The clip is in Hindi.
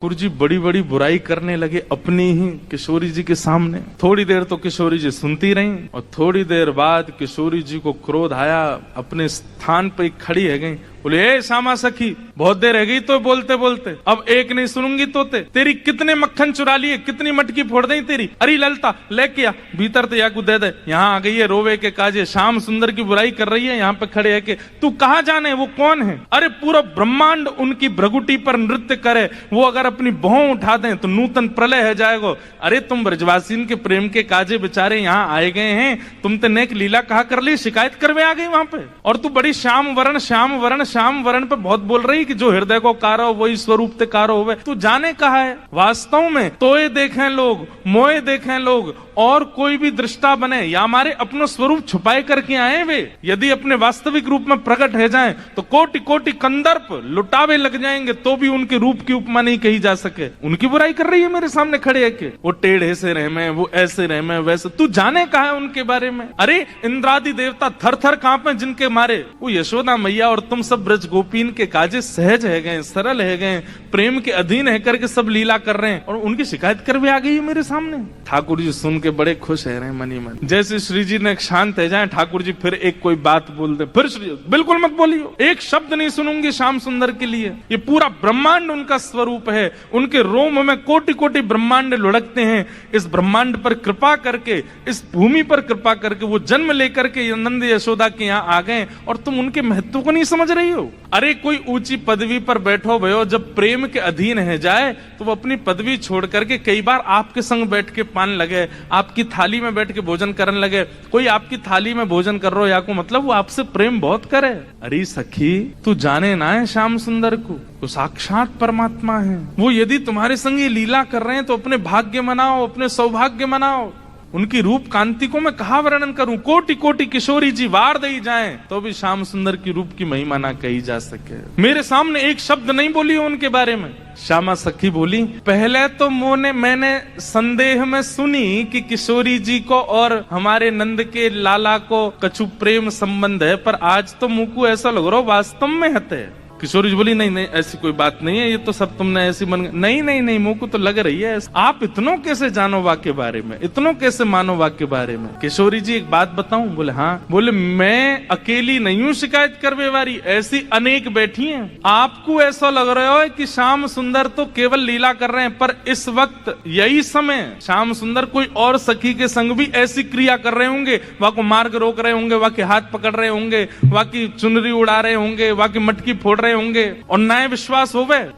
ठाकुर जी बड़ी बड़ी बुराई करने लगे अपनी ही किशोरी जी के सामने। थोड़ी देर तो किशोरी जी सुनती रहीं और थोड़ी देर बाद किशोरी जी को क्रोध आया, अपने स्थान पर खड़ी है गई, बोले ए श्यामा सखी, बहुत देर रह गई तो बोलते बोलते, अब एक नहीं सुनूंगी तो तेरी कितने मक्खन चुरा लिए, कितनी मटकी फोड़ दी तेरी। अरे ललता लेके आ भीतर तो या को दे दे, यहाँ आ गई है रोवे के काजे, श्याम सुंदर की बुराई कर रही है यहाँ पे खड़े है के तू कहाँ जाने वो कौन है। अरे पूरा ब्रह्मांड उनकी भ्रगुटी पर नृत्य करे, वो अगर अपनी भौं उठा दें तो नूतन प्रलय है जाएगा। अरे तुम ब्रजवासीन के प्रेम के काजे बेचारे यहाँ आए गए हैं, तुम तो नेक लीला कहा कर ली, शिकायत करवे आ गई वहां पे। और तू बड़ी श्याम वरण पे बहुत बोल रही कि जो हृदय को कारो वही स्वरूप ते कारो होवे। तू जाने कहा है वास्तव में तोए देखें लोग, मोए देखें लोग, और कोई भी दृष्टा बने या हमारे अपनो स्वरूप छुपाए करके आए वे, यदि अपने वास्तविक रूप में प्रकट हो जाएं तो कोटि कोटि कंदर्प लुटावे लग जाएंगे तो भी उनके रूप की उपमा नहीं कही जा सके। उनकी बुराई कर रही है मेरे सामने खड़े है के वो टेढ़े से रहे में, वो ऐसे रहे में, वैसे। तू जाने कहा है उनके बारे में। अरे इंद्रादि देवता थर थर कांपे जिनके मारे, वो यशोदा मैया और तुम सब ब्रज गोपीन के काजे सहज है गए, सरल है गए, प्रेम के अधीन है करके सब लीला कर रहे हैं और उनकी शिकायत कर भी आ गई है मेरे सामने। ठाकुर जी सुन के बड़े खुश है रहे मनी मन। जैसे श्री जी ने शांत है जाए, ठाकुर जी फिर एक कोई बात बोल दे, फिर श्री बिल्कुल मत बोलियो, एक शब्द नहीं सुनूंगी श्याम सुंदर के लिए। ये पूरा ब्रह्मांड उनका स्वरूप है, उनके रोम में कोटि कोटि ब्रह्मांड लुढ़कते हैं। इस ब्रह्मांड पर कृपा करके, इस भूमि पर कृपा करके वो जन्म लेकर के नंद यशोदा के यहाँ आ गए और तुम उनके महत्व को नहीं समझ रही हो। अरे कोई ऊंची पदवी पर बैठो भयो, जब प्रेम के अधीन है जाए तो वो अपनी पदवी छोड़ करके कई बार आपके संग बैठ के पान लगे, आपकी थाली में बैठ के भोजन करने लगे। कोई आपकी थाली में भोजन कर रहा हो या को मतलब वो आपसे प्रेम बहुत करे। अरे सखी तू जाने ना है श्याम सुंदर को, तो साक्षात परमात्मा है वो। यदि तुम्हारे संग ये लीला कर रहे हैं तो अपने भाग्य मनाओ, अपने सौभाग्य मनाओ। उनकी रूप कांति को मैं कहा वर्णन करूं, कोटि कोटि किशोरी जी वार दे जाएं तो भी श्याम सुंदर की रूप की महिमा ना कही जा सके। मेरे सामने एक शब्द नहीं बोली उनके बारे में। श्यामा सखी बोली, पहले तो मैंने संदेह में सुनी कि किशोरी जी को और हमारे नंद के लाला को कछु प्रेम संबंध है, पर आज तो मुंह को ऐसा लग रहा वास्तव में हते। किशोरी जी बोली, नहीं नहीं ऐसी कोई बात नहीं है, ये तो सब तुमने ऐसी मन। नहीं नहीं नहीं मुंह को तो लग रही है। आप इतनों कैसे जानो वाक्य के बारे में, इतनों कैसे मानो वाक्य के बारे में। किशोरी जी एक बात बताऊं? बोले हाँ। बोले मैं अकेली नहीं हूँ शिकायत करवे वाली, ऐसी अनेक बैठी हैं। आपको ऐसा लग रहा है कि श्याम सुंदर तो केवल लीला कर रहे हैं, पर इस वक्त यही समय श्याम सुंदर कोई और सखी के संग भी ऐसी क्रिया कर रहे होंगे, वहां को मार्ग रोक रहे होंगे, वहां के हाथ पकड़ रहे होंगे, वहां की चुनरी उड़ा रहे होंगे, वहां की मटकी फोड़ रहे होंगे, और नए विश्वास होवे।